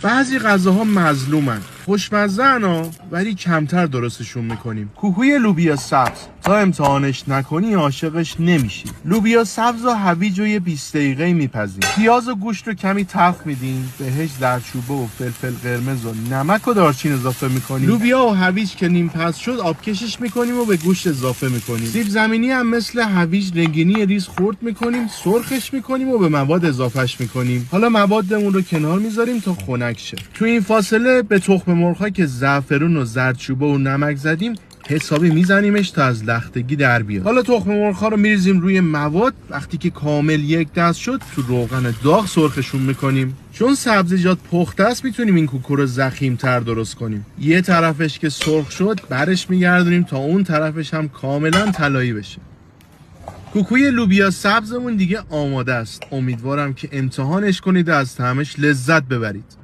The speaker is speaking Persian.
بعضی غذاها مظلومن، خوشمزه‌اند ولی کمتر درستشون میکنیم. کوکوی لوبیا سبز تا امتحانش نکنی عاشقش نمیشی. لوبیا سبز و هویج رو یه 20 دقیقه میپزیم. پیاز و گوشت رو کمی تفت میدیم، بهش زردچوبه و فلفل قرمز و نمک و دارچین اضافه میکنیم. لوبیا و هویج که نیم پز شد آبکشش میکنیم و به گوشت اضافه میکنیم. سیب زمینی هم مثل هویج رنگینی ریز خرد میکنیم، سرخش میکنیم و به مواد اضافهش میکنیم. حالا موادمون رو کنار میذاریم تا خنک شه. تو این فاصله به تخم مرغ‌ها که زعفرون و زردچوبه و نمک زدیم حسابی میزنیمش تا از لختگی در بیاد. حالا تخم مرغ‌ها رو میریزیم روی مواد. وقتی که کامل یک دست شد تو روغن داغ سرخشون میکنیم. چون سبزیجات پخته است میتونیم این کوکو رو ضخیم‌تر درست کنیم. یه طرفش که سرخ شد برش میگردونیم تا اون طرفش هم کاملا طلایی بشه. کوکوی لوبیا سبزمون دیگه آماده است. امیدوارم که امتحانش کنید و از طعمش لذت ببرید.